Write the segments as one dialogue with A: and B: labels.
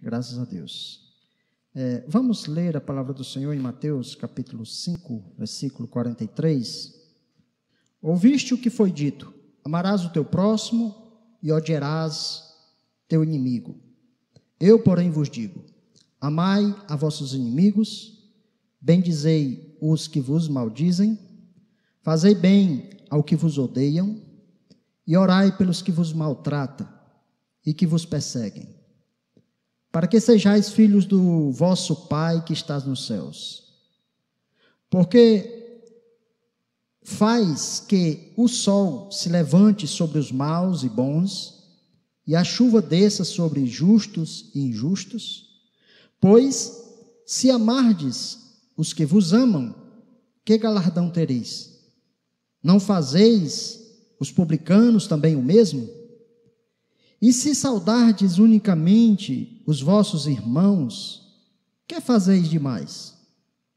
A: Graças a Deus. Vamos ler a palavra do Senhor em Mateus capítulo 5, versículo 43. Ouviste o que foi dito: amarás o teu próximo e odiarás teu inimigo. Eu, porém, vos digo: amai a vossos inimigos, bendizei os que vos maldizem, fazei bem ao que vos odeiam, e orai pelos que vos maltratam e que vos perseguem, para que sejais filhos do vosso Pai que estás nos céus. Porque faz que o sol se levante sobre os maus e bons, e a chuva desça sobre justos e injustos. Pois, se amardes os que vos amam, que galardão tereis? Não fazeis os publicanos também o mesmo? E se saudardes unicamente os vossos irmãos, que fazeis demais?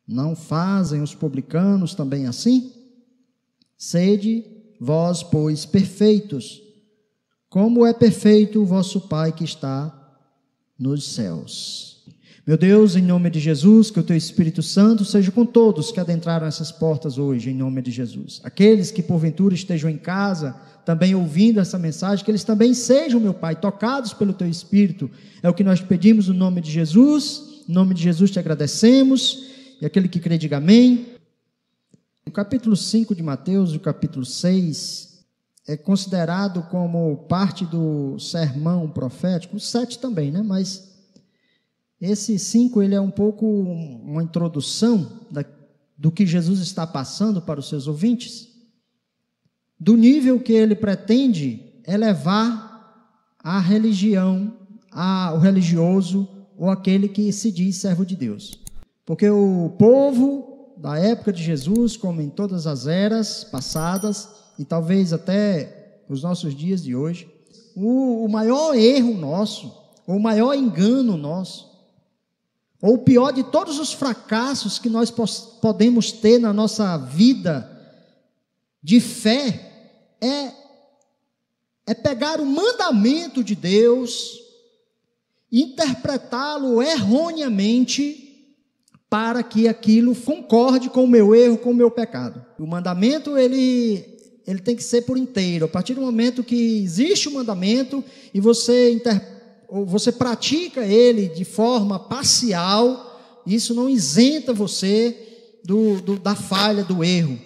A: Não fazem os publicanos também assim? Sede vós, pois, perfeitos, como é perfeito o vosso Pai que está nos céus. Meu Deus, em nome de Jesus, que o Teu Espírito Santo seja com todos que adentraram essas portas hoje, em nome de Jesus. Aqueles que porventura estejam em casa, também ouvindo essa mensagem, que eles também sejam, meu Pai, tocados pelo Teu Espírito. É o que nós pedimos no nome de Jesus. Em nome de Jesus te agradecemos. E aquele que crê, diga amém. O capítulo 5 de Mateus e o capítulo 6 é considerado como parte do sermão profético, o 7 também, né? Mas esse 5, ele é um pouco uma introdução do que Jesus está passando para os seus ouvintes, do nível que ele pretende elevar a religião, o religioso, ou aquele que se diz servo de Deus. Porque o povo da época de Jesus, como em todas as eras passadas, e talvez até os nossos dias de hoje, o maior erro nosso, ou o maior engano nosso, ou o pior de todos os fracassos que nós podemos ter na nossa vida de fé, é pegar o mandamento de Deus, interpretá-lo erroneamente, para que aquilo concorde com o meu erro, com o meu pecado. O mandamento, ele tem que ser por inteiro. A partir do momento que existe o mandamento e você pratica ele de forma parcial, isso não isenta você da falha, do erro.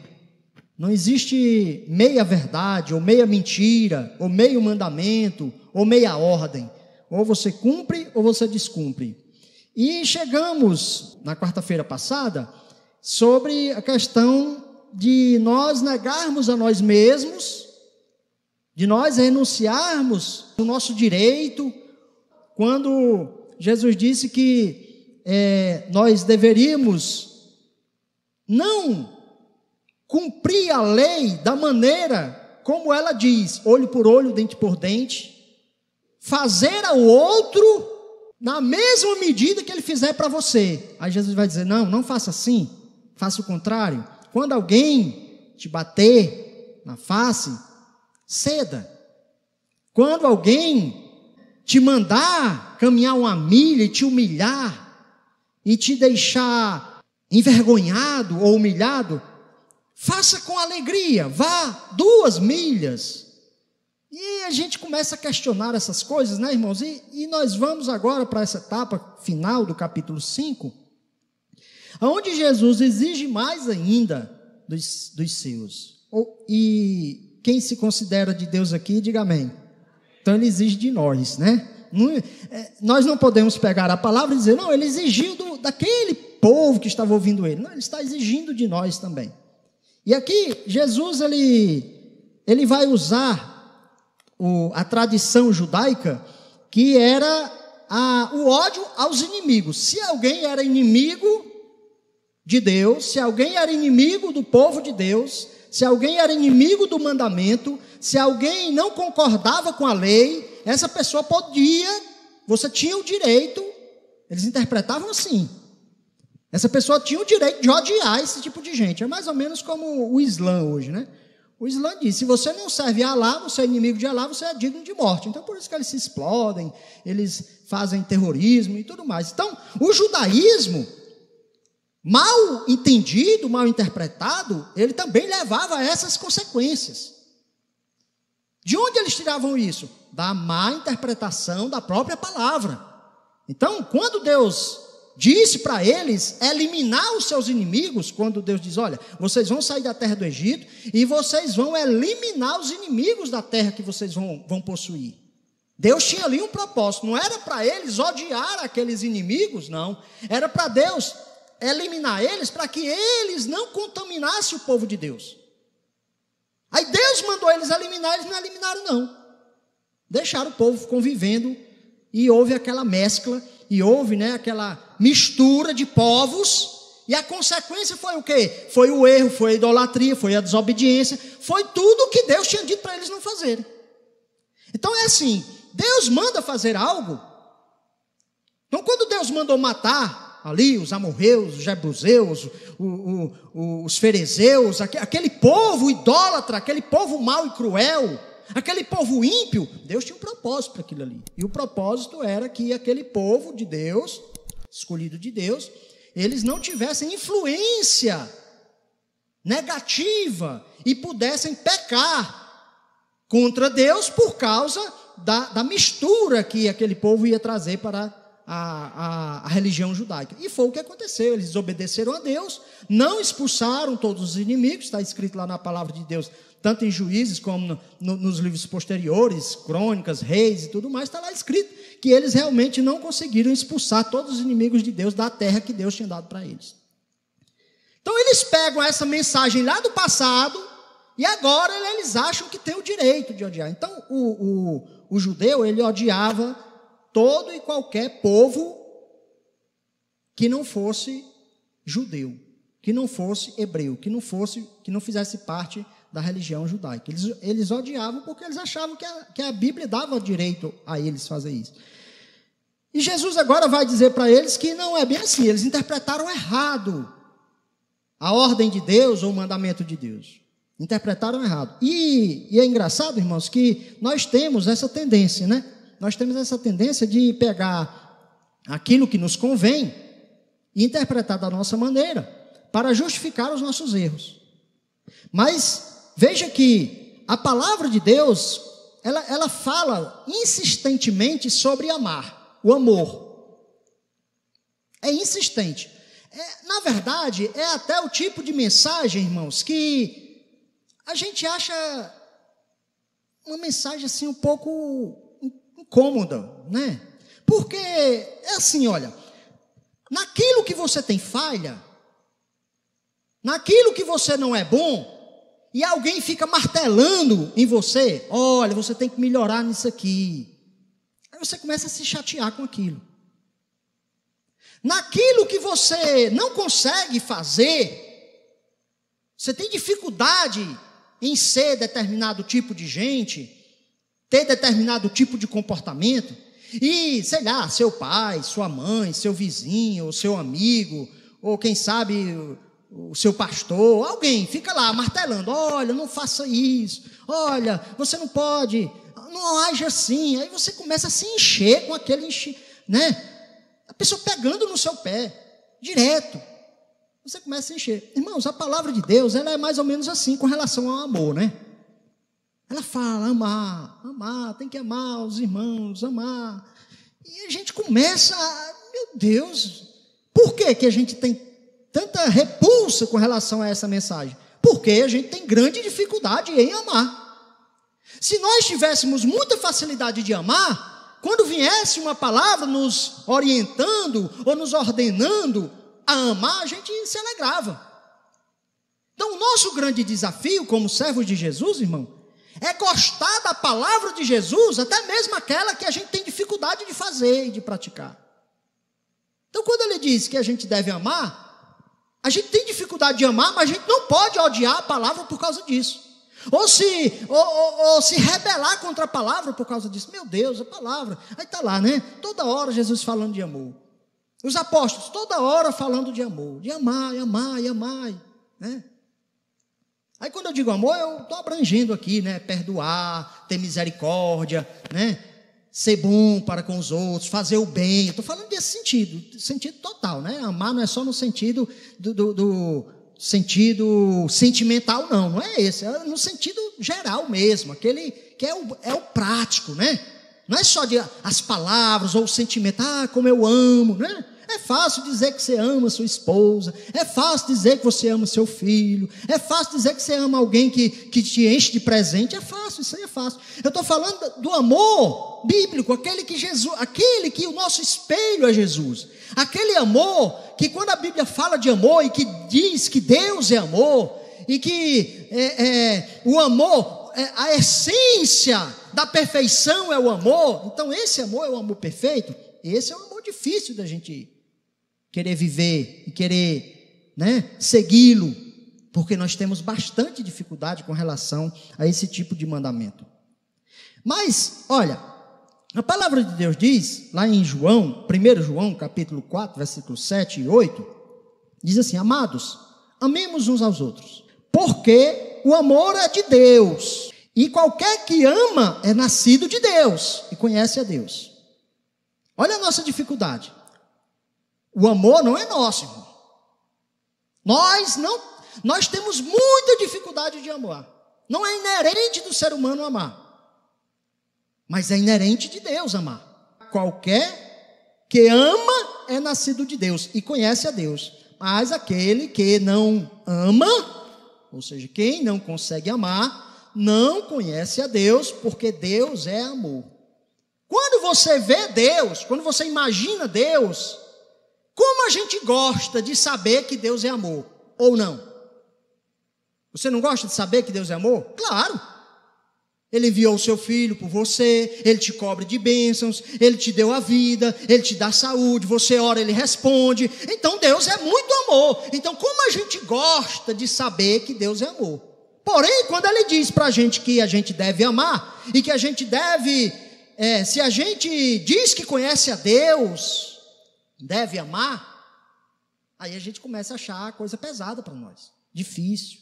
A: Não existe meia verdade, ou meia mentira, ou meio mandamento, ou meia ordem. Ou você cumpre, ou você descumpre. E chegamos, na quarta-feira passada, sobre a questão de nós negarmos a nós mesmos, de nós renunciarmos o nosso direito, quando Jesus disse que nós deveríamos não cumprir a lei da maneira como ela diz, olho por olho, dente por dente, fazer ao outro na mesma medida que ele fizer para você. Aí Jesus vai dizer: não faça assim, faça o contrário. Quando alguém te bater na face, ceda. Quando alguém te mandar caminhar uma milha e te humilhar, e te deixar envergonhado ou humilhado, faça com alegria, vá 2 milhas. E a gente começa a questionar essas coisas, né, irmãos? E nós vamos agora para essa etapa final do capítulo 5, onde Jesus exige mais ainda dos seus. E quem se considera de Deus aqui, diga amém. Então ele exige de nós, né? Nós não podemos pegar a palavra e dizer: não, ele exigiu daquele povo que estava ouvindo ele. Não, ele está exigindo de nós também. E aqui, Jesus, ele vai usar a tradição judaica, que era o ódio aos inimigos. Se alguém era inimigo de Deus, se alguém era inimigo do povo de Deus, se alguém era inimigo do mandamento, se alguém não concordava com a lei, essa pessoa você tinha o direito, eles interpretavam assim, essa pessoa tinha o direito de odiar esse tipo de gente. É mais ou menos como o Islã hoje, né? O Islã diz, se você não serve a Alá, você é inimigo de Alá, você é digno de morte. Então, por isso que eles se explodem, eles fazem terrorismo e tudo mais. Então, o judaísmo, mal entendido, mal interpretado, ele também levava a essas consequências. De onde eles tiravam isso? Da má interpretação da própria palavra. Então, quando Deus disse para eles eliminar os seus inimigos, quando Deus diz, olha, vocês vão sair da terra do Egito e vocês vão eliminar os inimigos da terra que vocês vão possuir. Deus tinha ali um propósito, não era para eles odiar aqueles inimigos, não. Era para Deus eliminar eles para que eles não contaminassem o povo de Deus. Aí Deus mandou eles eliminar, eles não eliminaram não. Deixaram o povo convivendo e houve aquela mescla, e houve aquela mistura de povos, e a consequência foi o quê? Foi o erro, foi a idolatria, foi a desobediência, foi tudo o que Deus tinha dito para eles não fazerem. Então é assim, Deus manda fazer algo. Então quando Deus mandou matar ali os amorreus, os jebuseus, os ferezeus, aquele povo idólatra, aquele povo mau e cruel, aquele povo ímpio, Deus tinha um propósito para aquilo ali. E o propósito era que aquele povo de Deus, escolhido de Deus, eles não tivessem influência negativa e pudessem pecar contra Deus por causa da mistura que aquele povo ia trazer para a religião judaica. E foi o que aconteceu, eles desobedeceram a Deus, não expulsaram todos os inimigos, está escrito lá na palavra de Deus, tanto em Juízes como nos livros posteriores, Crônicas, Reis e tudo mais, está lá escrito que eles realmente não conseguiram expulsar todos os inimigos de Deus da terra que Deus tinha dado para eles. Então eles pegam essa mensagem lá do passado e agora eles acham que tem o direito de odiar. Então o judeu, ele odiava todo e qualquer povo que não fosse judeu, que não fosse hebreu, que não fizesse parte da religião judaica. Eles odiavam porque eles achavam que a Bíblia dava direito a eles fazer isso. E Jesus agora vai dizer para eles que não é bem assim, eles interpretaram errado a ordem de Deus ou o mandamento de Deus. Interpretaram errado. E é engraçado, irmãos, que nós temos essa tendência, Nós temos essa tendência de pegar aquilo que nos convém e interpretar da nossa maneira para justificar os nossos erros. Mas veja que a palavra de Deus, ela fala insistentemente sobre amar, o amor. É insistente. Na verdade, é até o tipo de mensagem, irmãos, que a gente acha uma mensagem assim um pouco incômoda, Porque é assim, olha, naquilo que você tem falha, naquilo que você não é bom, e alguém fica martelando em você, olha, você tem que melhorar nisso aqui. Aí você começa a se chatear com aquilo. Naquilo que você não consegue fazer, você tem dificuldade em ser determinado tipo de gente, ter determinado tipo de comportamento, e, sei lá, seu pai, sua mãe, seu vizinho, ou seu amigo, ou quem sabe o seu pastor, alguém fica lá martelando, olha, não faça isso, olha, você não pode, não age assim. Aí você começa a se encher com aquele, a pessoa pegando no seu pé, direto, você começa a se encher. Irmãos, a palavra de Deus, ela é mais ou menos assim com relação ao amor, Ela fala, amar, tem que amar os irmãos, amar. E a gente começa meu Deus, por que a gente tem tanta repulsa com relação a essa mensagem? Porque a gente tem grande dificuldade em amar. Se nós tivéssemos muita facilidade de amar, quando viesse uma palavra nos orientando ou nos ordenando a amar, a gente se alegrava. Então, o nosso grande desafio como servos de Jesus, irmão, é gostar da palavra de Jesus, até mesmo aquela que a gente tem dificuldade de fazer e de praticar. Então, quando ele diz que a gente deve amar, a gente tem dificuldade de amar, mas a gente não pode odiar a palavra por causa disso. Ou se rebelar contra a palavra por causa disso. Meu Deus, a palavra. Aí está lá, toda hora Jesus falando de amor. Os apóstolos, toda hora falando de amor. De amar, e amar, e amar. Aí quando eu digo amor, eu estou abrangendo aqui, né? Perdoar, ter misericórdia, né? Ser bom para com os outros, fazer o bem. Eu estou falando desse sentido total, né? Amar não é só no sentido do sentido sentimental, não é esse, é no sentido geral mesmo, aquele que é o prático, né? Não é só as palavras ou o sentimento, como eu amo, né? É fácil dizer que você ama sua esposa, é fácil dizer que você ama seu filho, é fácil dizer que você ama alguém que te enche de presente, é fácil, isso aí é fácil. Eu estou falando do amor bíblico, aquele que o nosso espelho é Jesus, aquele amor que quando a Bíblia fala de amor e que diz que Deus é amor, e que o amor, a essência da perfeição é o amor, então esse amor é o amor perfeito, esse é um amor difícil da gente querer viver e querer, né, segui-lo, porque nós temos bastante dificuldade com relação a esse tipo de mandamento. Mas, olha, a palavra de Deus diz, lá em João, 1 João, capítulo 4, versículos 7 e 8, diz assim: amados, amemos uns aos outros, porque o amor é de Deus, e qualquer que ama é nascido de Deus e conhece a Deus. Olha a nossa dificuldade. O amor não é nosso, irmão. Nós temos muita dificuldade de amar. Não é inerente do ser humano amar, mas é inerente de Deus amar. Qualquer que ama é nascido de Deus e conhece a Deus. Mas aquele que não ama, ou seja, quem não consegue amar, não conhece a Deus, porque Deus é amor. Quando você vê Deus, quando você imagina Deus, como a gente gosta de saber que Deus é amor, ou não? Você não gosta de saber que Deus é amor? Claro! Ele enviou o seu filho por você, ele te cobre de bênçãos, ele te deu a vida, ele te dá saúde, você ora, ele responde. Então Deus é muito amor. Então como a gente gosta de saber que Deus é amor? Porém, quando ele diz para a gente que a gente deve amar, e que a gente deve, se a gente diz que conhece a Deus, deve amar, aí a gente começa a achar a coisa pesada para nós, difícil.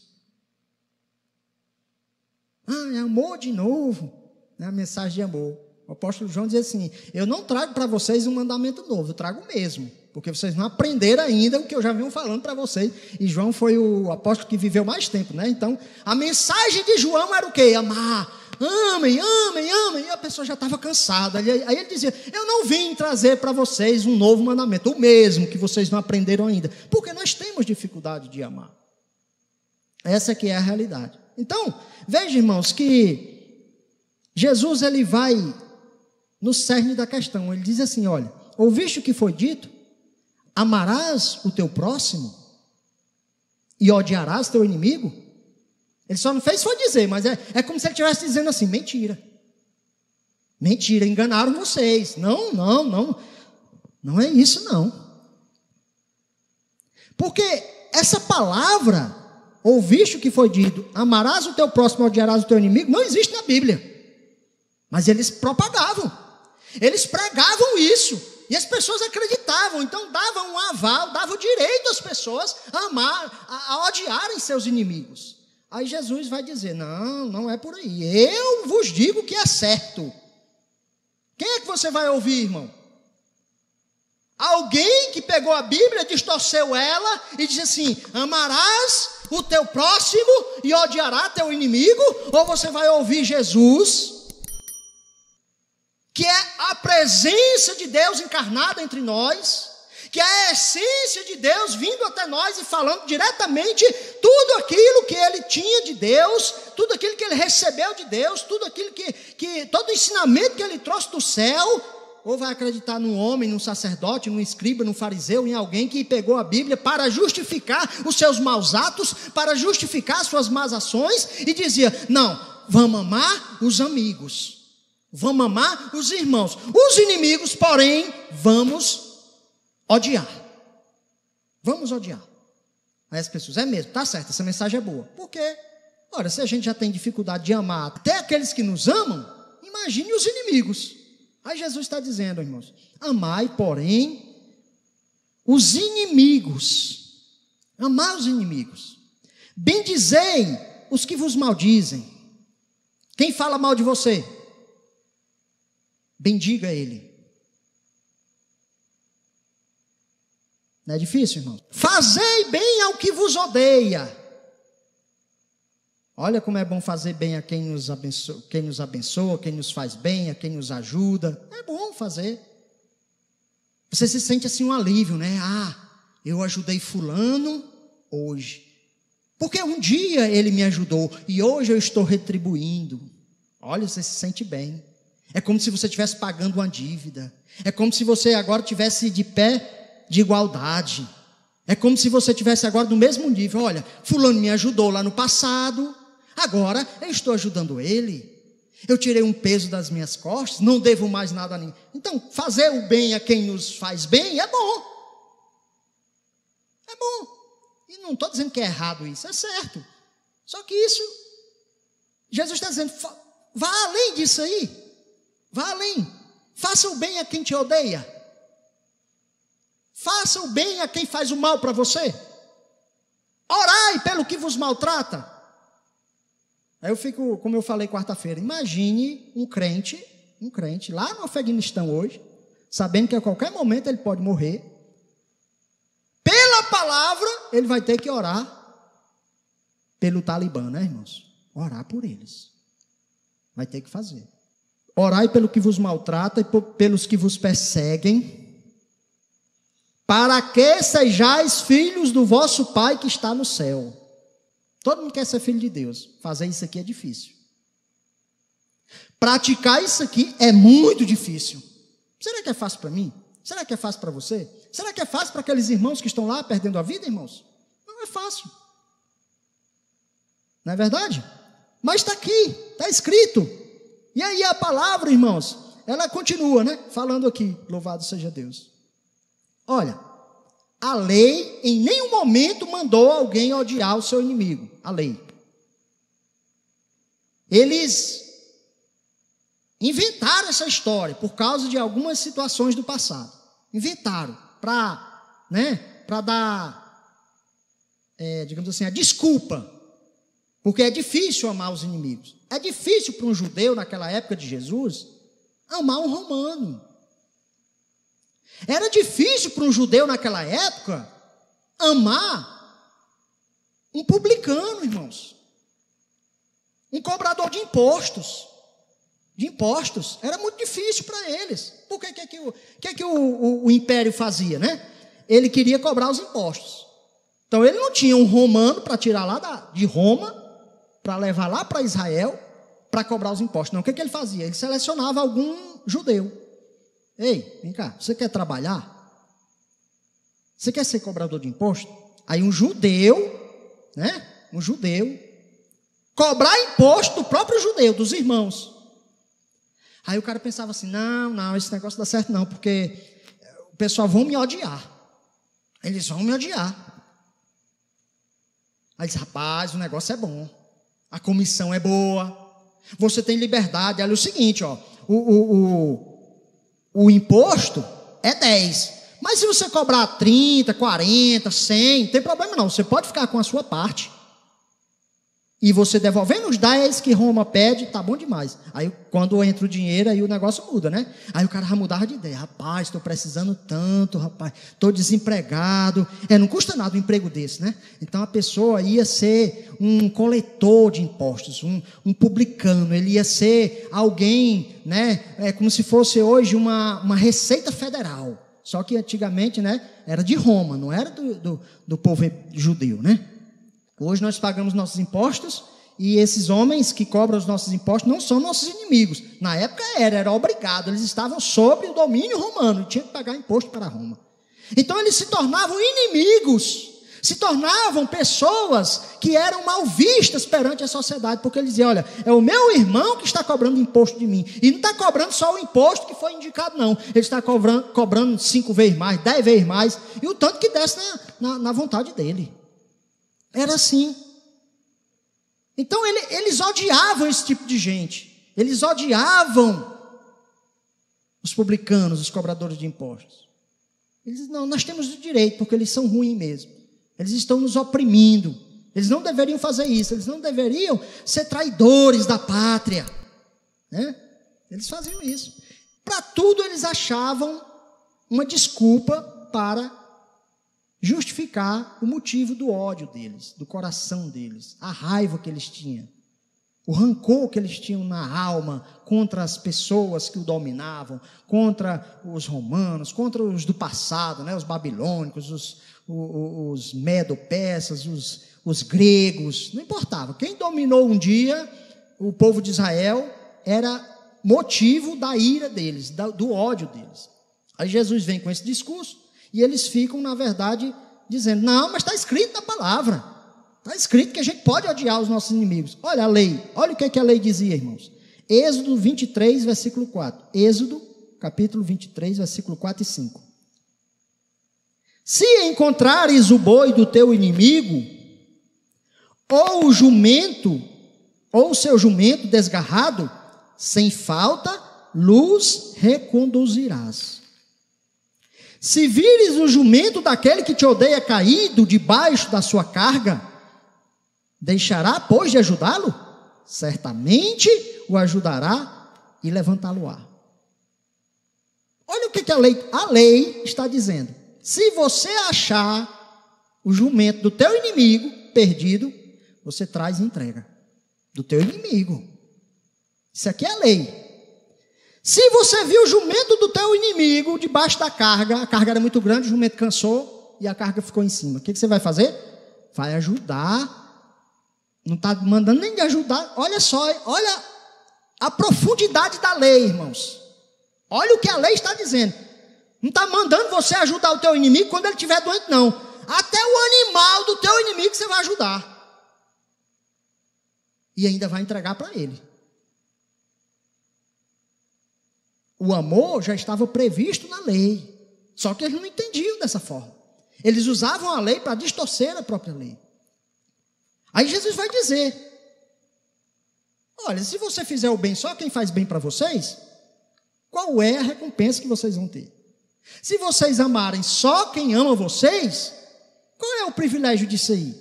A: É amor de novo, né? A mensagem de amor. O apóstolo João diz assim: eu não trago para vocês um mandamento novo, eu trago o mesmo, porque vocês não aprenderam ainda o que eu já venho falando para vocês. E João foi o apóstolo que viveu mais tempo, né? Então, a mensagem de João era o quê? Amar. Amem, amem, amem. E a pessoa já estava cansada. Aí ele dizia: eu não vim trazer para vocês um novo mandamento, o mesmo que vocês não aprenderam ainda, porque nós temos dificuldade de amar. Essa que é a realidade. Então, veja, irmãos, que Jesus ele vai no cerne da questão. Ele diz assim: olha, ouviste o que foi dito? Amarás o teu próximo e odiarás teu inimigo? Ele só não fez foi dizer, mas é como se ele estivesse dizendo assim: mentira, mentira, enganaram vocês. Não é isso não. Porque essa palavra, ouviste o que foi dito, amarás o teu próximo, odiarás o teu inimigo, não existe na Bíblia. Mas eles propagavam, eles pregavam isso, e as pessoas acreditavam, então davam um aval, davam direito às pessoas a amar, a odiarem seus inimigos. Aí Jesus vai dizer: não é por aí, eu vos digo que é certo. Quem é que você vai ouvir, irmão? Alguém que pegou a Bíblia, distorceu ela e disse assim: amarás o teu próximo e odiará teu inimigo? Ou você vai ouvir Jesus, que é a presença de Deus encarnada entre nós, que é a essência de Deus vindo até nós e falando diretamente tudo aquilo que ele tinha de Deus, tudo aquilo que ele recebeu de Deus, tudo aquilo todo o ensinamento que ele trouxe do céu? Ou vai acreditar num homem, num sacerdote, num escriba, num fariseu, em alguém que pegou a Bíblia para justificar os seus maus atos, para justificar as suas más ações, e dizia: não, vamos amar os amigos, vamos amar os irmãos, os inimigos, porém, vamos odiar. Vamos odiar. Aí as pessoas: é mesmo, tá certo, essa mensagem é boa. Por quê? Ora, se a gente já tem dificuldade de amar até aqueles que nos amam, imagine os inimigos. Aí Jesus está dizendo, irmãos: amai, porém, os inimigos. Amar os inimigos. Bendizei os que vos maldizem. Quem fala mal de você? Bendiga ele. Não é difícil, irmão? Fazei bem ao que vos odeia. Olha como é bom fazer bem a quem nos abençoa, quem nos faz bem, a quem nos ajuda. É bom fazer. Você se sente assim um alívio, né? Eu ajudei fulano hoje. Porque um dia ele me ajudou e hoje eu estou retribuindo. Olha, você se sente bem. É como se você estivesse pagando uma dívida. É como se você agora estivesse de pé de igualdade. É como se você estivesse agora no mesmo nível. Olha, fulano me ajudou lá no passado, agora eu estou ajudando ele. Eu tirei um peso das minhas costas, não devo mais nada a ninguém. Então, fazer o bem a quem nos faz bem é bom. É bom. E não estou dizendo que é errado isso, é certo. Só que isso, Jesus está dizendo, vá além disso aí. Vá além. Faça o bem a quem te odeia. Faça o bem a quem faz o mal para você. Orai pelo que vos maltrata. Aí eu fico, como eu falei quarta-feira, imagine um crente lá no Afeganistão hoje, sabendo que a qualquer momento ele pode morrer. Pela palavra, ele vai ter que orar pelo Talibã, né, irmãos? Orar por eles. Vai ter que fazer. Orai pelo que vos maltrata e pelos que vos perseguem, para que sejais filhos do vosso Pai que está no céu. Todo mundo quer ser filho de Deus. Fazer isso aqui é difícil. Praticar isso aqui é muito difícil. Será que é fácil para mim? Será que é fácil para você? Será que é fácil para aqueles irmãos que estão lá perdendo a vida, irmãos? Não é fácil. Não é verdade? Mas está aqui, está escrito. E aí a palavra, irmãos, ela continua, né? Falando aqui, louvado seja Deus. Olha, a lei em nenhum momento mandou alguém odiar o seu inimigo. A lei. Eles inventaram essa história por causa de algumas situações do passado. Inventaram para dar, digamos assim, a desculpa. Porque é difícil amar os inimigos. É difícil para um judeu, naquela época de Jesus, amar um romano. Era difícil para um judeu naquela época amar um publicano, irmãos. Um cobrador de impostos. Era muito difícil para eles. Por que o império fazia, né? Ele queria cobrar os impostos. Então ele não tinha um romano para tirar lá de Roma, para levar lá para Israel, para cobrar os impostos. Não, o que ele fazia? Ele selecionava algum judeu. Ei, vem cá, você quer trabalhar? Você quer ser cobrador de imposto? Aí um judeu, né? Cobrar imposto do próprio judeu, dos irmãos. Aí o cara pensava assim, não, esse negócio não dá certo não, porque o pessoal vão me odiar. Eles vão me odiar. Aí diz, rapaz, o negócio é bom. A comissão é boa. Você tem liberdade. Olha o seguinte, ó, o imposto é 10. Mas se você cobrar 30, 40, 100, não tem problema não. Você pode ficar com a sua parte. E você devolvendo os 10 que Roma pede, tá bom demais. Aí quando entra o dinheiro, aí o negócio muda, né? Aí o cara já mudava de ideia. Rapaz, estou precisando tanto, rapaz. Estou desempregado. Não custa nada um emprego desse, né? Então a pessoa ia ser um coletor de impostos, um publicano. Ele ia ser alguém, né? Como se fosse hoje uma receita federal. Só que antigamente, né? Era de Roma, não era do povo judeu, né? Hoje nós pagamos nossos impostos e esses homens que cobram os nossos impostos não são nossos inimigos. Na época era obrigado, eles estavam sob o domínio romano, tinham que pagar imposto para Roma. Então eles se tornavam inimigos, se tornavam pessoas que eram mal vistas perante a sociedade, porque eles diziam, olha, é o meu irmão que está cobrando imposto de mim, e não está cobrando só o imposto que foi indicado não, ele está cobrando 5 vezes mais, 10 vezes mais, e o tanto que desce na vontade dele. Era assim. Então eles odiavam esse tipo de gente. Eles odiavam os publicanos, os cobradores de impostos. Eles dizem, não, nós temos o direito, porque eles são ruins mesmo. Eles estão nos oprimindo. Eles não deveriam fazer isso, eles não deveriam ser traidores da pátria, né? Eles faziam isso. Para tudo eles achavam uma desculpa para justificar o motivo do ódio deles, do coração deles, a raiva que eles tinham, o rancor que eles tinham na alma contra as pessoas que o dominavam, contra os romanos, contra os do passado, né? Os babilônicos, os medo-persas, os gregos, não importava. Quem dominou um dia o povo de Israel era motivo da ira deles, do ódio deles. Aí Jesus vem com esse discurso e eles ficam, na verdade, dizendo, não, mas está escrito na palavra, está escrito que a gente pode odiar os nossos inimigos. Olha a lei, olha o que a lei dizia, irmãos. Êxodo 23, versículo 4. Êxodo, capítulo 23, versículo 4 e 5. Se encontrares o boi do teu inimigo, ou o jumento, ou o seu jumento desgarrado, sem falta, luz reconduzirás. Se vires o jumento daquele que te odeia caído debaixo da sua carga, deixará, pois, de ajudá-lo? Certamente o ajudará e levantá-lo-á. Olha o que a lei está dizendo. Se você achar o jumento do teu inimigo perdido, você traz e entrega. Do teu inimigo. Isso aqui é a lei. Se você viu o jumento do teu inimigo debaixo da carga, a carga era muito grande, o jumento cansou e a carga ficou em cima. O que você vai fazer? Vai ajudar. Não está mandando nem de ajudar. Olha só, olha a profundidade da lei, irmãos. Olha o que a lei está dizendo. Não está mandando você ajudar o teu inimigo quando ele estiver doente, não. Até o animal do teu inimigo você vai ajudar. E ainda vai entregar para ele. O amor já estava previsto na lei. Só que eles não entendiam dessa forma. Eles usavam a lei para distorcer a própria lei. Aí Jesus vai dizer, olha, se você fizer o bem só quem faz bem para vocês, qual é a recompensa que vocês vão ter? Se vocês amarem só quem ama vocês, qual é o privilégio disso aí?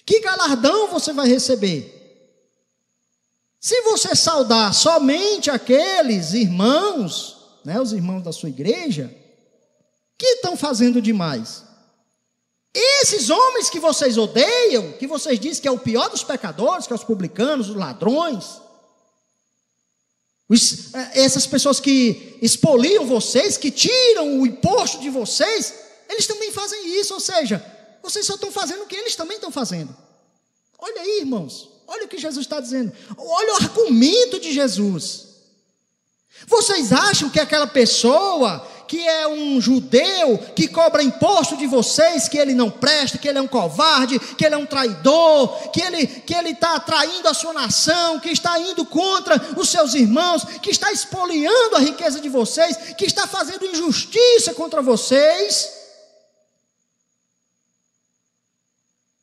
A: Que galardão você vai receber? Se você saudar somente aqueles irmãos, né, os irmãos da sua igreja, que estão fazendo demais? Esses homens que vocês odeiam, que vocês dizem que é o pior dos pecadores, que é os publicanos, os ladrões, essas pessoas que expoliam vocês, que tiram o imposto de vocês, eles também fazem isso, ou seja, vocês só estão fazendo o que eles também estão fazendo. Olha aí, irmãos. Olha o que Jesus está dizendo. Olha o argumento de Jesus. Vocês acham que aquela pessoa que é um judeu, que cobra imposto de vocês, que ele não presta, que ele é um covarde, que ele é um traidor, que ele está traindo a sua nação, que está indo contra os seus irmãos, que está expoliando a riqueza de vocês, que está fazendo injustiça contra vocês?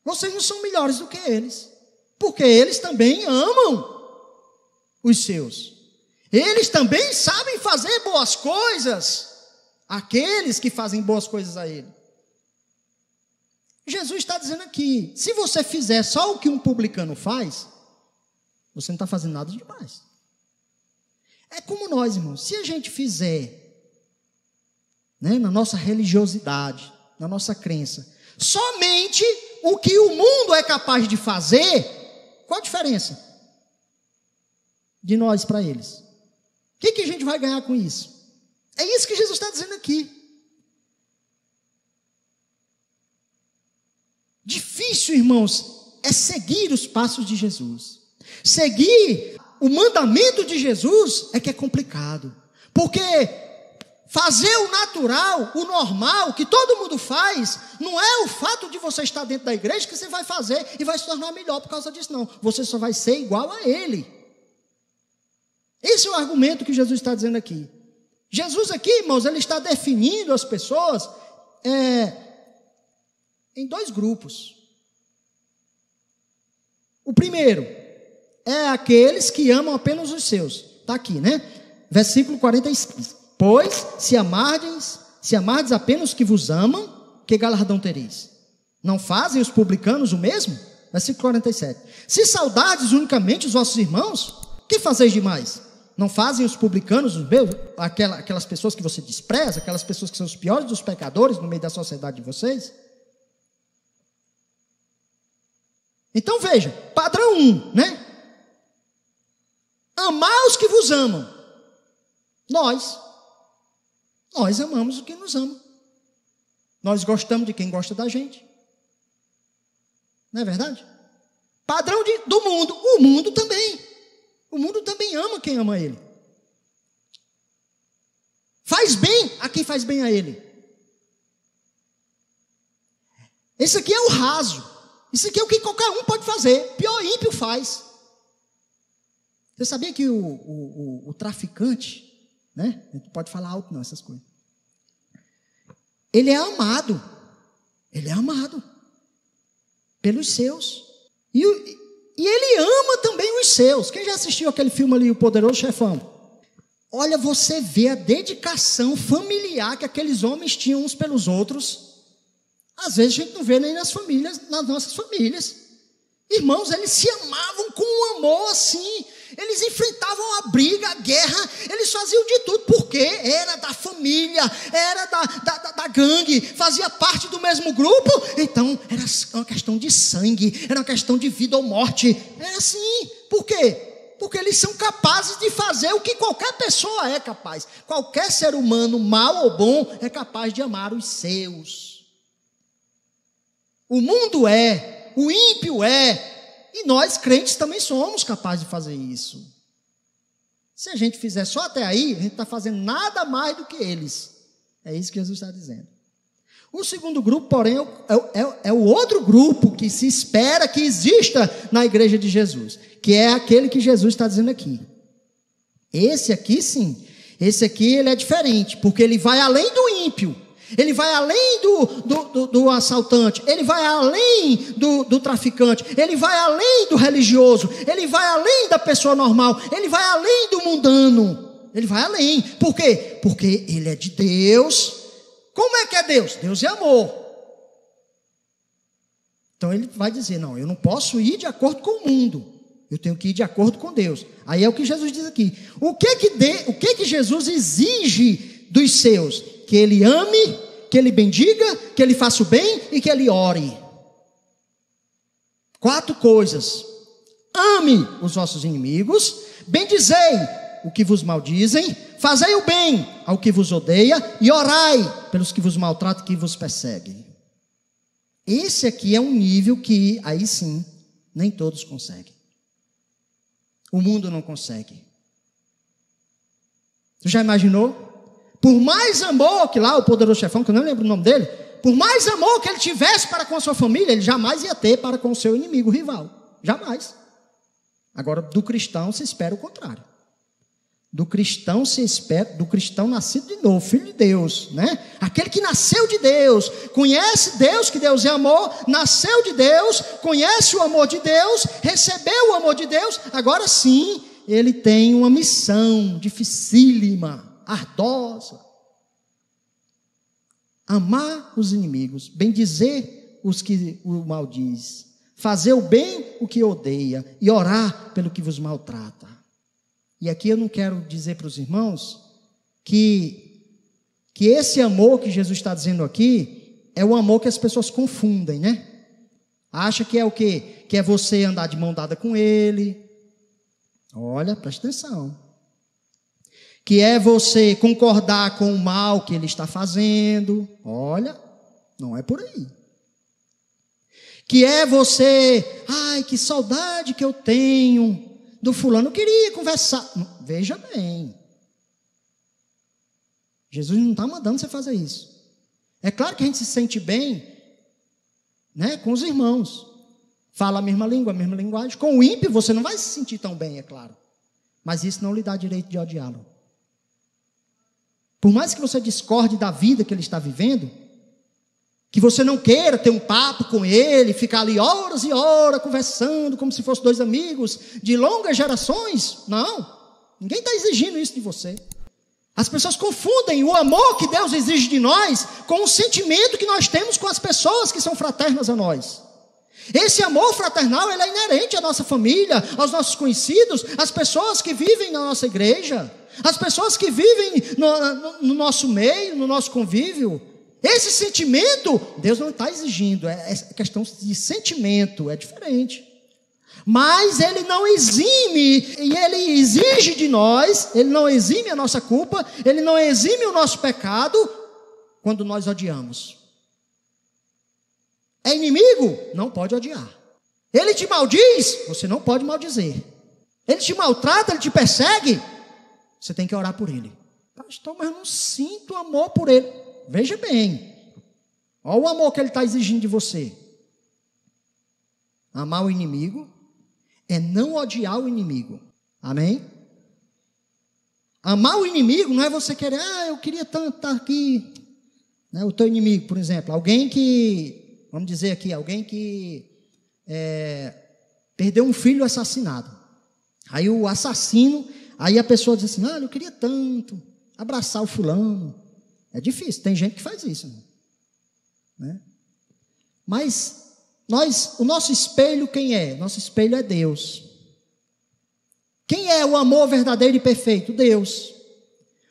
A: Vocês não são melhores do que eles. Porque eles também amam os seus. Eles também sabem fazer boas coisas. Aqueles que fazem boas coisas a ele. Jesus está dizendo aqui, se você fizer só o que um publicano faz, você não está fazendo nada demais. É como nós, irmãos, se a gente fizer, né, na nossa religiosidade, na nossa crença, somente o que o mundo é capaz de fazer, qual a diferença de nós para eles? O que a gente vai ganhar com isso? É isso que Jesus está dizendo aqui. Difícil, irmãos, é seguir os passos de Jesus. Seguir o mandamento de Jesus é que é complicado. Porque fazer o natural, o normal, que todo mundo faz, não é o fato de você estar dentro da igreja que você vai fazer e vai se tornar melhor por causa disso, não. Você só vai ser igual a ele. Esse é o argumento que Jesus está dizendo aqui. Jesus aqui, irmãos, ele está definindo as pessoas em dois grupos. O primeiro é aqueles que amam apenas os seus. Está aqui, né? Versículo 46. Pois, se amardes apenas os que vos amam, que galardão tereis? Não fazem os publicanos o mesmo? Versículo 47. Se saudardes unicamente os vossos irmãos, que fazeis demais? Não fazem os publicanos, os meus, aquelas pessoas que você despreza, aquelas pessoas que são os piores dos pecadores no meio da sociedade de vocês? Então veja, padrão 1, né? Amar os que vos amam. Nós amamos o que nos ama. Nós gostamos de quem gosta da gente. Não é verdade? Padrão do mundo. O mundo também. O mundo também ama quem ama ele. Faz bem a quem faz bem a ele. Esse aqui é o raso. Isso aqui é o que qualquer um pode fazer. Pior ímpio faz. Você sabia que o traficante, né? A gente não pode falar alto não, essas coisas. Ele é amado. Ele é amado pelos seus. E ele ama também os seus. Quem já assistiu aquele filme ali, O Poderoso Chefão? Olha, você vê a dedicação familiar que aqueles homens tinham uns pelos outros. Às vezes a gente não vê nem nas famílias, nas nossas famílias. Irmãos, eles se amavam com um amor assim. Eles enfrentavam a briga, a guerra, eles faziam de tudo, porque era da família, era da gangue, fazia parte do mesmo grupo, então era uma questão de sangue, era uma questão de vida ou morte, era assim. Por quê? Porque eles são capazes de fazer o que qualquer pessoa é capaz, qualquer ser humano, mau ou bom, é capaz de amar os seus. O mundo é, o ímpio é, e nós, crentes, também somos capazes de fazer isso. Se a gente fizer só até aí, a gente está fazendo nada mais do que eles. É isso que Jesus está dizendo. O segundo grupo, porém, é o outro grupo que se espera que exista na igreja de Jesus, que é aquele que Jesus está dizendo aqui. Esse aqui, sim. Esse aqui, ele é diferente, porque ele vai além do ímpio. Ele vai além do assaltante, ele vai além do traficante, ele vai além do religioso, ele vai além da pessoa normal, ele vai além do mundano, ele vai além. Por quê? Porque ele é de Deus. Como é que é Deus? Deus é amor. Então ele vai dizer, não, eu não posso ir de acordo com o mundo, eu tenho que ir de acordo com Deus. Aí é o que Jesus diz aqui. O que que Jesus exige dos seus? Que ele ame, que ele bendiga, que ele faça o bem e que ele ore. 4 coisas. Ame os vossos inimigos, bendizei o que vos maldizem, fazei o bem ao que vos odeia e orai pelos que vos maltratam e que vos perseguem. Esse aqui é um nível que, aí sim, nem todos conseguem. O mundo não consegue. Você já imaginou? Por mais amor que lá, o poderoso chefão, que eu não lembro o nome dele, por mais amor que ele tivesse para com a sua família, ele jamais ia ter para com o seu inimigo rival. Jamais. Agora, do cristão se espera o contrário. Do cristão se espera, do cristão nascido de novo, filho de Deus, né? Aquele que nasceu de Deus, conhece Deus, que Deus é amor, nasceu de Deus, conhece o amor de Deus, recebeu o amor de Deus, agora sim, ele tem uma missão dificílima, ardosa. Amar os inimigos, bendizer os que o maldiz, fazer o bem o que odeia e orar pelo que vos maltrata. E aqui eu não quero dizer para os irmãos que esse amor que Jesus está dizendo aqui é o amor que as pessoas confundem, né? Acha que é o quê? Que é você andar de mão dada com ele. Olha, presta atenção. Que é você concordar com o mal que ele está fazendo. Olha, não é por aí. Que é você, ai, que saudade que eu tenho do fulano, eu queria conversar. Veja bem, Jesus não está mandando você fazer isso. É claro que a gente se sente bem, né, com os irmãos. Fala a mesma língua, a mesma linguagem. Com o ímpio você não vai se sentir tão bem, é claro. Mas isso não lhe dá direito de odiá-lo. Por mais que você discorde da vida que ele está vivendo, que você não queira ter um papo com ele, ficar ali horas e horas conversando, como se fossem 2 amigos de longas gerações. Não, ninguém está exigindo isso de você. As pessoas confundem o amor que Deus exige de nós com o sentimento que nós temos com as pessoas que são fraternas a nós. Esse amor fraternal, ele é inerente à nossa família, aos nossos conhecidos, às pessoas que vivem na nossa igreja, às pessoas que vivem no nosso meio, no nosso convívio. Esse sentimento, Deus não está exigindo, é questão de sentimento, é diferente. Mas Ele não exime, e Ele exige de nós, Ele não exime a nossa culpa, Ele não exime o nosso pecado, quando nós odiamos. É inimigo? Não pode odiar. Ele te maldiz? Você não pode maldizer. Ele te maltrata, ele te persegue? Você tem que orar por ele. Pastor, mas eu não sinto amor por ele. Veja bem. Olha o amor que ele está exigindo de você. Amar o inimigo é não odiar o inimigo. Amém? Amar o inimigo não é você querer, eu queria tanto estar aqui. O teu inimigo, por exemplo. Alguém que, vamos dizer aqui, alguém que perdeu um filho assassinado. Aí o assassino, aí a pessoa diz assim, eu queria tanto abraçar o fulano. É difícil, tem gente que faz isso. Né? Mas o nosso espelho quem é? Nosso espelho é Deus. Quem é o amor verdadeiro e perfeito? Deus.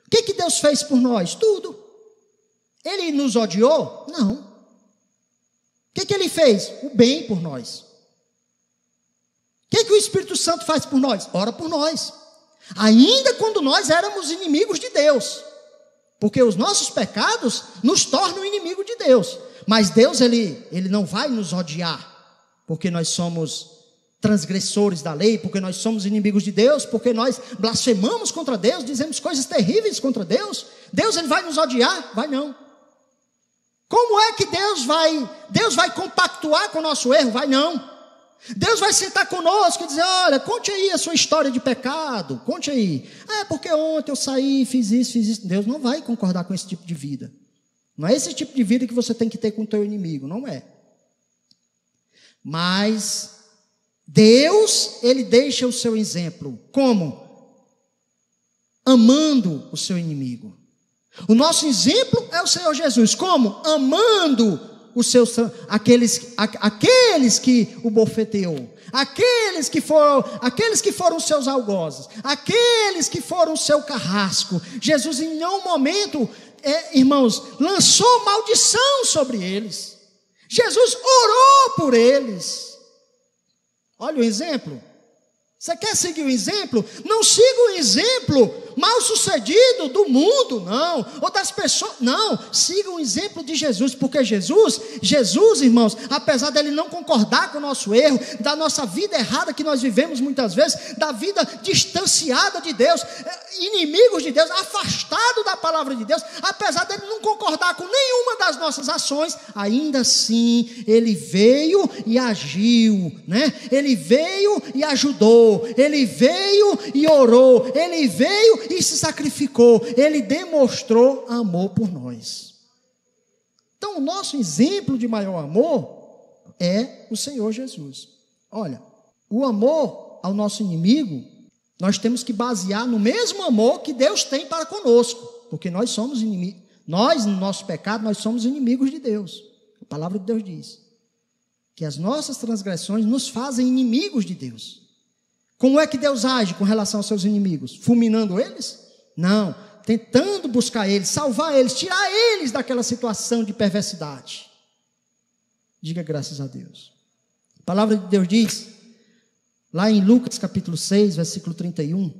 A: O que Deus fez por nós? Tudo. Ele nos odiou? Não. O que Ele fez? O bem por nós. O que o Espírito Santo faz por nós? Ora por nós. Ainda quando nós éramos inimigos de Deus. Porque os nossos pecados nos tornam inimigo de Deus. Mas Deus, Ele não vai nos odiar. Porque nós somos transgressores da lei, porque nós somos inimigos de Deus, porque nós blasfemamos contra Deus, dizemos coisas terríveis contra Deus. Deus, Ele vai nos odiar? Vai não. Como é que Deus vai compactuar com o nosso erro? Vai não. Deus vai sentar conosco e dizer, olha, conte aí a sua história de pecado, conte aí. Porque ontem eu saí, fiz isso. Deus não vai concordar com esse tipo de vida. Não é esse tipo de vida que você tem que ter com o teu inimigo, não é. Mas Deus, Ele deixa o seu exemplo. Como? Amando o seu inimigo. O nosso exemplo é o Senhor Jesus. Como? Amando aqueles que o bofeteou, aqueles que foram seus algozes, aqueles que foram seu carrasco. Jesus em nenhum momento, irmãos, lançou maldição sobre eles. Jesus orou por eles. Olha o exemplo. Você quer seguir o exemplo? Não siga o exemplo mal sucedido do mundo, não, ou das pessoas, não, siga o exemplo de Jesus, porque Jesus, irmãos, apesar dele não concordar com o nosso erro, da nossa vida errada que nós vivemos muitas vezes, da vida distanciada de Deus, inimigos de Deus, afastado da palavra de Deus, apesar dele não concordar com nenhuma das nossas ações, ainda assim, ele veio e agiu, né? Ele veio e ajudou, ele veio e orou, ele veio e se sacrificou, ele demonstrou amor por nós. Então o nosso exemplo de maior amor é o Senhor Jesus. Olha, o amor ao nosso inimigo, nós temos que basear no mesmo amor que Deus tem para conosco, porque nós somos inimigos, nós no nosso pecado, nós somos inimigos de Deus. A palavra de Deus diz que as nossas transgressões nos fazem inimigos de Deus. Como é que Deus age com relação aos seus inimigos? Fulminando eles? Não, tentando buscar eles, salvar eles, tirar eles daquela situação de perversidade. Diga graças a Deus. A palavra de Deus diz, lá em Lucas capítulo 6, versículo 31,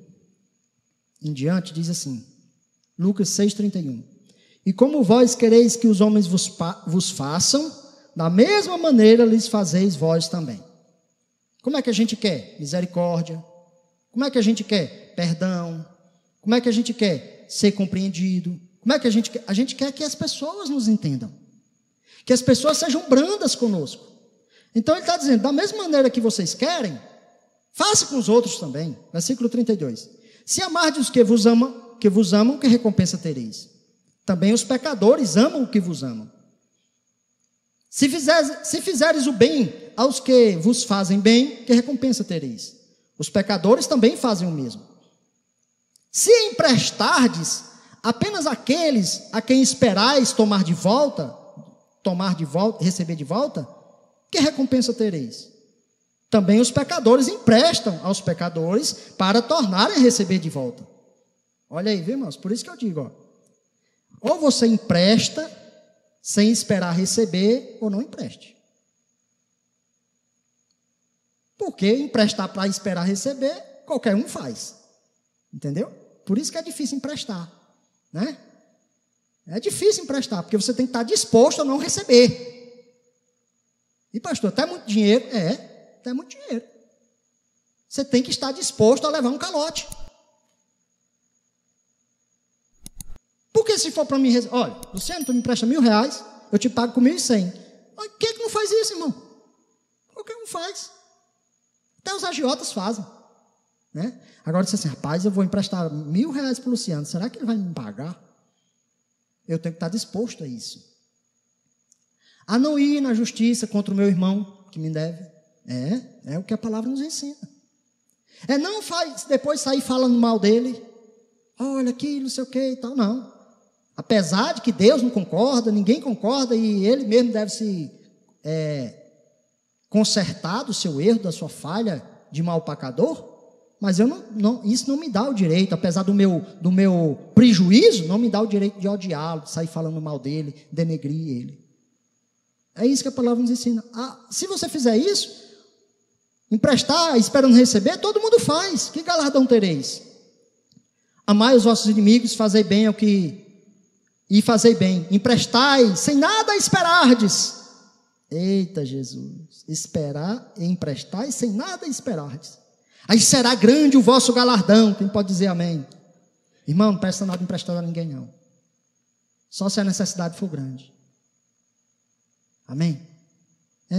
A: em diante, diz assim, Lucas 6, 31. E como vós quereis que os homens vos façam, da mesma maneira lhes fazeis vós também. Como é que a gente quer? Misericórdia. Como é que a gente quer? Perdão. Como é que a gente quer? Ser compreendido. Como é que a gente quer? A gente quer que as pessoas nos entendam. Que as pessoas sejam brandas conosco. Então ele está dizendo, da mesma maneira que vocês querem, faça com os outros também. Versículo 32. Se amardes os que vos amam, que recompensa tereis? Também os pecadores amam o que vos amam. Se fizeres o bem aos que vos fazem bem, que recompensa tereis? Os pecadores também fazem o mesmo. Se emprestardes apenas àqueles a quem esperais receber de volta, Que recompensa tereis? Também os pecadores emprestam aos pecadores para tornarem a receber de volta. Olha aí, viu, irmãos? Por isso que eu digo, ou você empresta sem esperar receber, ou não empreste. Porque emprestar para esperar receber, qualquer um faz. Entendeu? Por isso que é difícil emprestar, né? É difícil emprestar, porque você tem que estar disposto a não receber. E pastor, até muito dinheiro? Até muito dinheiro. Você tem que estar disposto a levar um calote. Porque se for para mim, olha, Luciano, tu me empresta R$1.000, eu te pago com 1.100. Por que não faz isso, irmão? Qualquer um faz. Até os agiotas fazem. Né? Agora disse assim, rapaz, eu vou emprestar R$1.000 para o Luciano, será que ele vai me pagar? Eu tenho que estar disposto a isso. A não ir na justiça contra o meu irmão que me deve. É o que a palavra nos ensina. Não depois sair falando mal dele. Olha aqui, não sei o que e tal, não. Apesar de que Deus não concorda, ninguém concorda, e ele mesmo deve se consertar do seu erro, da sua falha de mau pecador, mas isso não me dá o direito, apesar do meu prejuízo, não me dá o direito de odiá-lo, de sair falando mal dele, denegrir ele. É isso que a palavra nos ensina. Se você fizer isso, emprestar, esperando receber, todo mundo faz. Que galardão tereis? Amai os vossos inimigos, fazei bem e fazei bem. Emprestai, sem nada esperardes. Eita Jesus, esperar e emprestar e sem nada esperardes. Aí será grande o vosso galardão. Quem pode dizer amém? Irmão, não presta nada emprestado a ninguém não. Só se a necessidade for grande. Amém?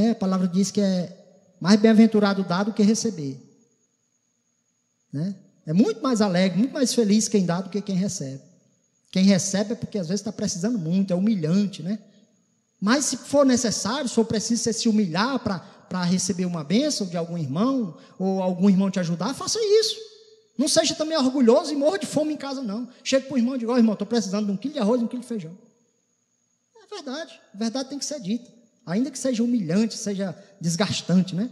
A: A palavra diz que é mais bem-aventurado dar do que receber. Né? É muito mais alegre, muito mais feliz quem dá do que quem recebe. Quem recebe é porque às vezes está precisando muito, é humilhante, né? Mas se for necessário, se for preciso você se humilhar para receber uma bênção de algum irmão, ou algum irmão te ajudar, faça isso. Não seja também orgulhoso e morra de fome em casa, não. Chega para o irmão e diga, irmão, estou precisando de 1 quilo de arroz e 1 quilo de feijão. É verdade, a verdade tem que ser dita. Ainda que seja humilhante, seja desgastante, né?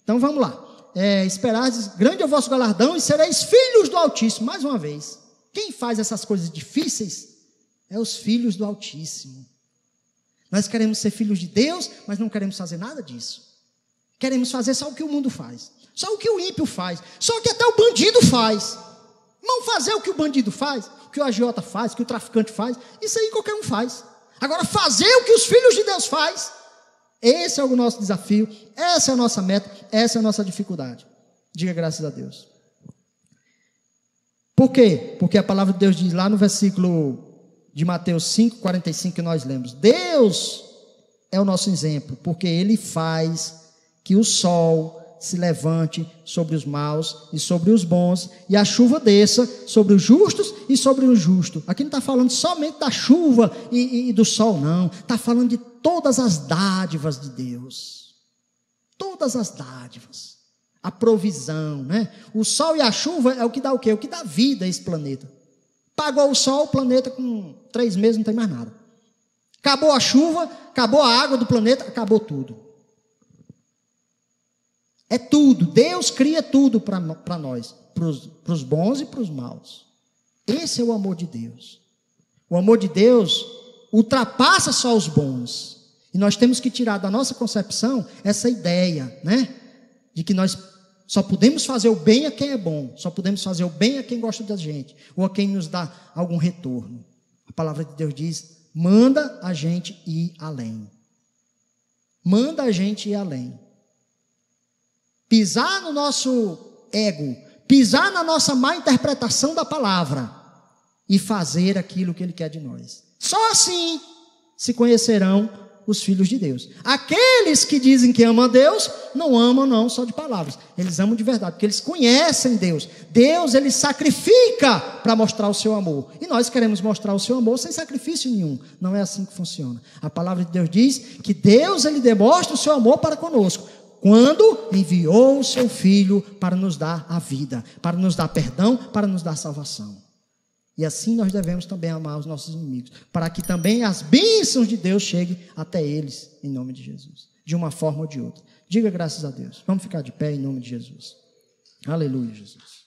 A: Então vamos lá. Esperais grande é o vosso galardão e sereis filhos do Altíssimo. Mais uma vez, quem faz essas coisas difíceis é os filhos do Altíssimo. Nós queremos ser filhos de Deus, mas não queremos fazer nada disso. Queremos fazer só o que o mundo faz, só o que o ímpio faz, só o que até o bandido faz. Não fazer o que o bandido faz, o que o agiota faz, o que o traficante faz, isso aí qualquer um faz. Agora fazer o que os filhos de Deus faz, esse é o nosso desafio, essa é a nossa meta, essa é a nossa dificuldade. Diga graças a Deus. Por quê? Porque a palavra de Deus diz lá no versículo de Mateus 5,45 que nós lemos. Deus é o nosso exemplo, porque Ele faz que o sol se levante sobre os maus e sobre os bons, e a chuva desça sobre os justos e sobre os injustos. Aqui não está falando somente da chuva e do sol, não. Está falando de todas as dádivas de Deus. Todas as dádivas. A provisão, né? O sol e a chuva é o que dá o quê? O que dá vida a esse planeta. Pagou o sol, o planeta com 3 meses não tem mais nada. Acabou a chuva, acabou a água do planeta, acabou tudo. É tudo. Deus cria tudo para nós, para os bons e para os maus. Esse é o amor de Deus. O amor de Deus ultrapassa só os bons. E nós temos que tirar da nossa concepção essa ideia, né? De que nós só podemos fazer o bem a quem é bom, só podemos fazer o bem a quem gosta da gente, ou a quem nos dá algum retorno. A palavra de Deus diz, manda a gente ir além. Manda a gente ir além. Pisar no nosso ego, pisar na nossa má interpretação da palavra e fazer aquilo que Ele quer de nós. Só assim se conhecerão os filhos de Deus. Aqueles que dizem que amam a Deus, não amam não só de palavras, eles amam de verdade, porque eles conhecem Deus. Deus, Ele sacrifica para mostrar o seu amor, e nós queremos mostrar o seu amor sem sacrifício nenhum. Não é assim que funciona. A palavra de Deus diz que Deus, Ele demonstra o seu amor para conosco, quando enviou o seu Filho para nos dar a vida, para nos dar perdão, para nos dar salvação. E assim nós devemos também amar os nossos inimigos, para que também as bênçãos de Deus cheguem até eles, em nome de Jesus. de uma forma ou de outra. Diga graças a Deus. Vamos ficar de pé em nome de Jesus. Aleluia, Jesus.